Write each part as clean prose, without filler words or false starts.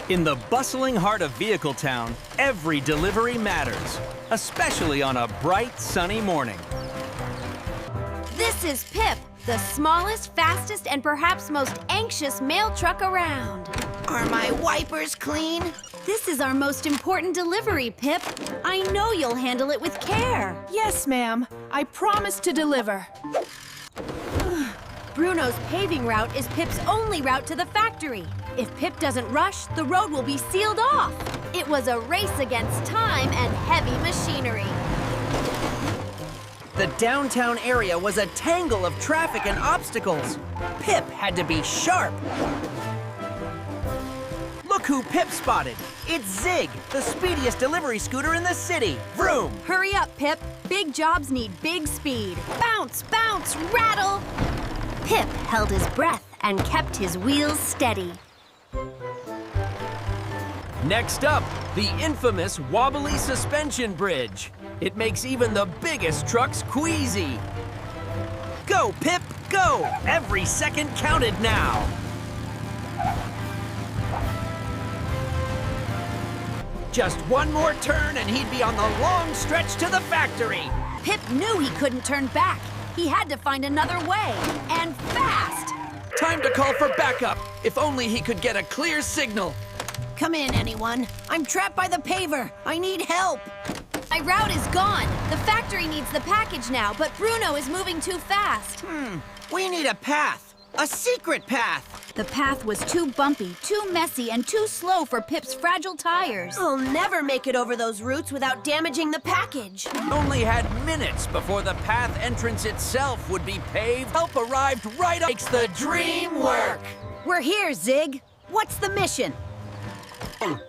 In the bustling heart of Vehicle Town, every delivery matters, especially on a bright, sunny morning. This is Pip, the smallest, fastest, and perhaps most anxious mail truck around. Are my wipers clean? This is our most important delivery, Pip. I know you'll handle it with care. Yes, ma'am. I promise to deliver. Bruno's paving route is Pip's only route to the factory. If Pip doesn't rush, the road will be sealed off. It was a race against time and heavy machinery. The downtown area was a tangle of traffic and obstacles. Pip had to be sharp. Look who Pip spotted. It's Zig, the speediest delivery scooter in the city. Vroom! Hurry up, Pip. Big jobs need big speed. Bounce, bounce, rattle! Pip held his breath and kept his wheels steady. Next up, the infamous wobbly suspension bridge. It makes even the biggest trucks queasy. Go, Pip, go! Every second counted now. Just one more turn and he'd be on the long stretch to the factory. Pip knew he couldn't turn back. He had to find another way, and fast. Time to call for backup. If only he could get a clear signal. Come in, anyone. I'm trapped by the paver. I need help. My route is gone. The factory needs the package now, but Bruno is moving too fast. We need a path. A secret path. The path was too bumpy, too messy, and too slow for Pip's fragile tires. I'll never make it over those routes without damaging the package. Only had minutes before the path entrance itself would be paved. Help arrived right up. Makes the dream work. We're here, Zig. What's the mission?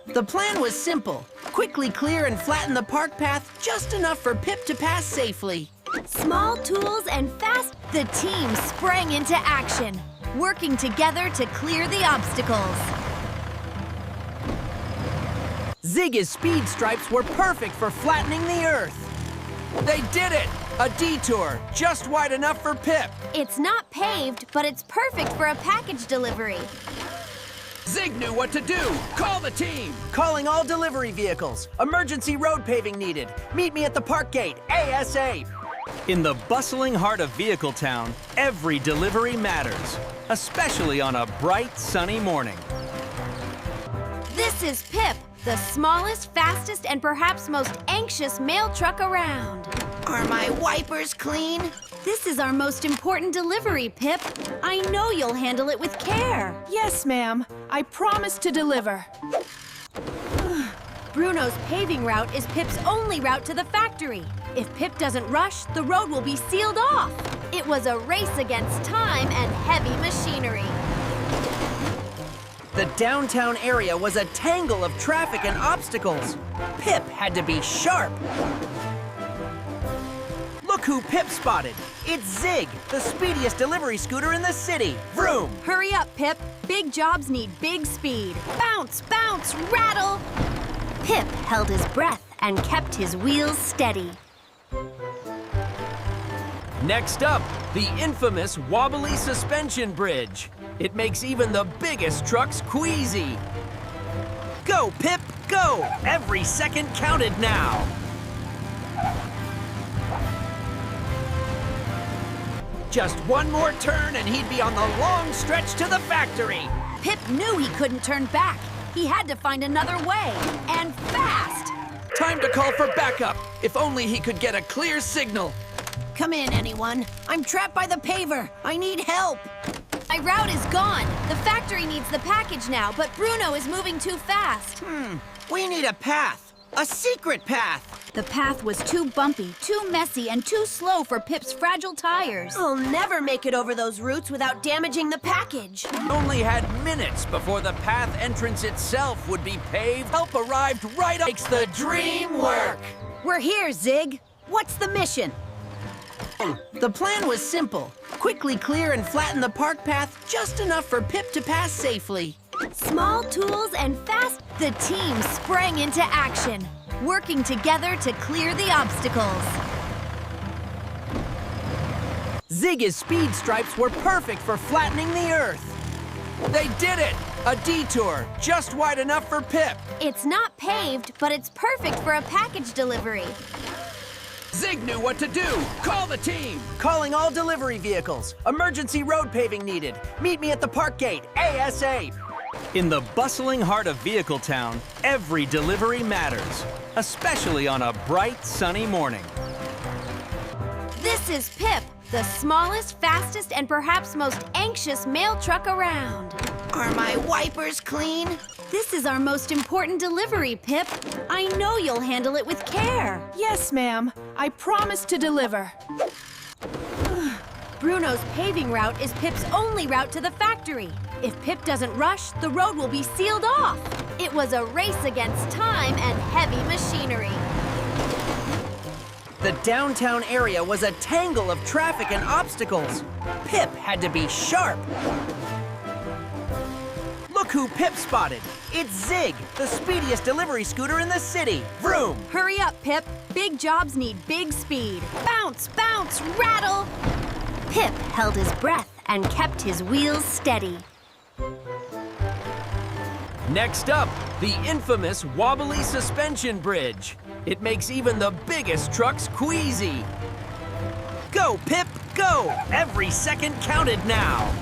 The plan was simple. Quickly clear and flatten the park path just enough for Pip to pass safely. Small tools and fast, the team sprang into action, working together to clear the obstacles. Zig's speed stripes were perfect for flattening the earth. They did it! A detour, just wide enough for Pip. It's not paved, but it's perfect for a package delivery. Zig knew what to do. Call the team. Calling all delivery vehicles. Emergency road paving needed. Meet me at the park gate, ASAP. In the bustling heart of Vehicle Town, every delivery matters, especially on a bright, sunny morning. This is Pip, the smallest, fastest, and perhaps most anxious mail truck around. Are my wipers clean? This is our most important delivery, Pip. I know you'll handle it with care. Yes, ma'am. I promise to deliver. Bruno's paving route is Pip's only route to the factory. If Pip doesn't rush, the road will be sealed off. It was a race against time and heavy machinery. The downtown area was a tangle of traffic and obstacles. Pip had to be sharp. Look who Pip spotted. It's Zig, the speediest delivery scooter in the city. Vroom! Hurry up, Pip. Big jobs need big speed. Bounce, bounce, rattle! Pip held his breath and kept his wheels steady. Next up, the infamous wobbly suspension bridge. It makes even the biggest trucks queasy. Go, Pip, go! Every second counted now. Just one more turn and he'd be on the long stretch to the factory. Pip knew he couldn't turn back. He had to find another way, and fast. Time to call for backup. If only he could get a clear signal. Come in, anyone. I'm trapped by the paver. I need help. My route is gone. The factory needs the package now, but Bruno is moving too fast. We need a path. A secret path. The path was too bumpy, too messy, and too slow for Pip's fragile tires. I'll never make it over those routes without damaging the package. Only had minutes before the path entrance itself would be paved. Help arrived right up. Makes the dream work. We're here, Zig. What's the mission? The plan was simple. Quickly clear and flatten the park path just enough for Pip to pass safely. Small tools and fast, the team sprang into action, working together to clear the obstacles. Zig's speed stripes were perfect for flattening the earth. They did it! A detour, just wide enough for Pip. It's not paved, but it's perfect for a package delivery. Zig knew what to do. Call the team. Calling all delivery vehicles. Emergency road paving needed. Meet me at the park gate, ASAP. In the bustling heart of Vehicle Town, every delivery matters, especially on a bright, sunny morning. This is Pip, the smallest, fastest, and perhaps most anxious mail truck around. Are my wipers clean? This is our most important delivery, Pip. I know you'll handle it with care. Yes, ma'am. I promise to deliver. Bruno's paving route is Pip's only route to the factory. If Pip doesn't rush, the road will be sealed off. It was a race against time and heavy machinery. The downtown area was a tangle of traffic and obstacles. Pip had to be sharp. Look who Pip spotted. It's Zig, the speediest delivery scooter in the city. Vroom! Hurry up, Pip. Big jobs need big speed. Bounce, bounce, rattle. Pip held his breath and kept his wheels steady. Next up, the infamous wobbly suspension bridge. It makes even the biggest trucks queasy. Go, Pip, go! Every second counted now.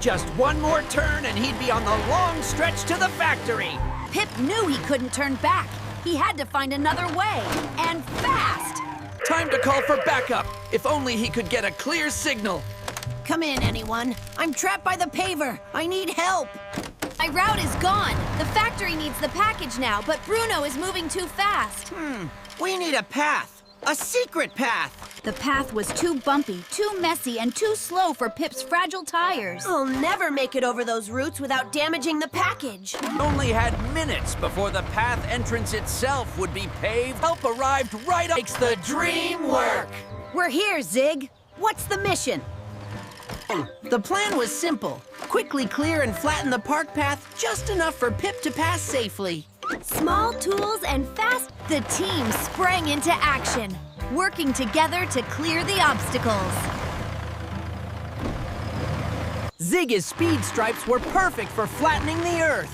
Just one more turn and he'd be on the long stretch to the factory. Pip knew he couldn't turn back. He had to find another way, and fast. Time to call for backup. If only he could get a clear signal. Come in, anyone. I'm trapped by the paver. I need help. My route is gone. The factory needs the package now, but Bruno is moving too fast. We need a path. A secret path. The path was too bumpy, too messy, and too slow for Pip's fragile tires. I'll never make it over those routes without damaging the package. Only had minutes before the path entrance itself would be paved. Help arrived right up. Makes the dream work. We're here, Zig. What's the mission? The plan was simple. Quickly clear and flatten the park path just enough for Pip to pass safely. Small tools and fast, the team sprang into action, working together to clear the obstacles. Zig's speed stripes were perfect for flattening the earth.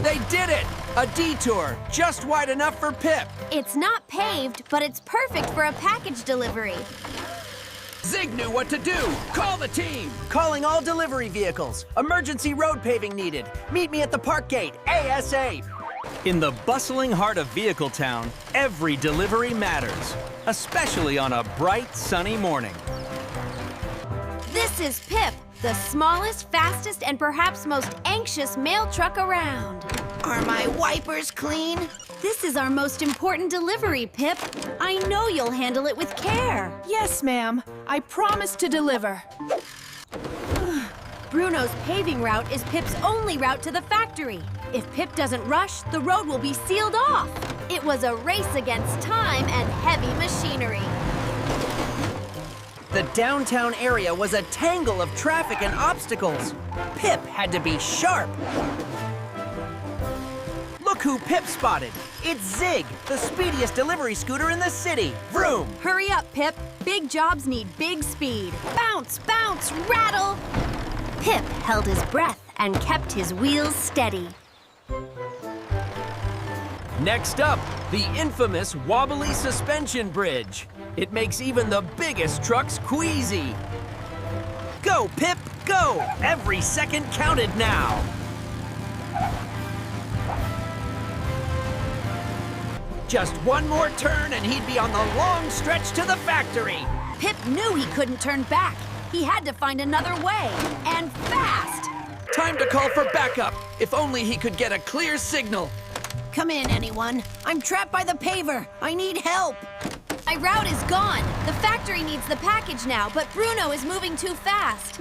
They did it! A detour, just wide enough for Pip. It's not paved, but it's perfect for a package delivery. Zig knew what to do. Call the team. Calling all delivery vehicles. Emergency road paving needed. Meet me at the park gate, ASAP. In the bustling heart of Vehicle Town, every delivery matters, especially on a bright, sunny morning. This is Pip, the smallest, fastest, and perhaps most anxious mail truck around. Are my wipers clean? This is our most important delivery, Pip. I know you'll handle it with care. Yes, ma'am. I promise to deliver. Bruno's paving route is Pip's only route to the factory. If Pip doesn't rush, the road will be sealed off. It was a race against time and heavy machinery. The downtown area was a tangle of traffic and obstacles. Pip had to be sharp. Look who Pip spotted. It's Zig, the speediest delivery scooter in the city. Vroom! Hurry up, Pip. Big jobs need big speed. Bounce, bounce, rattle. Pip held his breath and kept his wheels steady. Next up, the infamous wobbly suspension bridge. It makes even the biggest trucks queasy. Go, Pip, go! Every second counted now. Just one more turn and he'd be on the long stretch to the factory. Pip knew he couldn't turn back. He had to find another way, and fast. Time to call for backup. If only he could get a clear signal. Come in, anyone. I'm trapped by the paver. I need help. My route is gone. The factory needs the package now, but Bruno is moving too fast.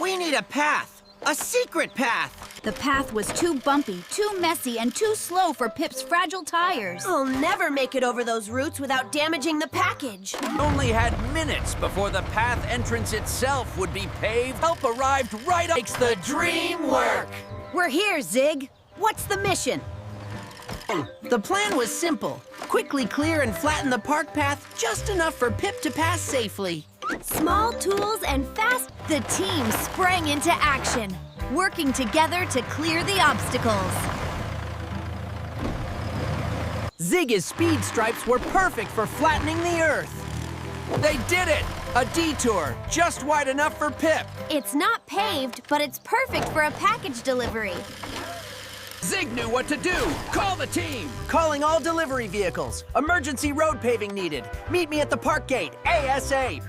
We need a path. A secret path. The path was too bumpy, too messy, and too slow for Pip's fragile tires. I'll never make it over those routes without damaging the package. Only had minutes before the path entrance itself would be paved. Help arrived right up. Makes the dream work. We're here, Zig. What's the mission? The plan was simple. Quickly clear and flatten the park path just enough for Pip to pass safely. Small tools and fast, the team sprang into action, working together to clear the obstacles. Ziggy's speed stripes were perfect for flattening the earth. They did it! A detour, just wide enough for Pip. It's not paved, but it's perfect for a package delivery. Zig knew what to do. Call the team. Calling all delivery vehicles. Emergency road paving needed. Meet me at the park gate, ASA.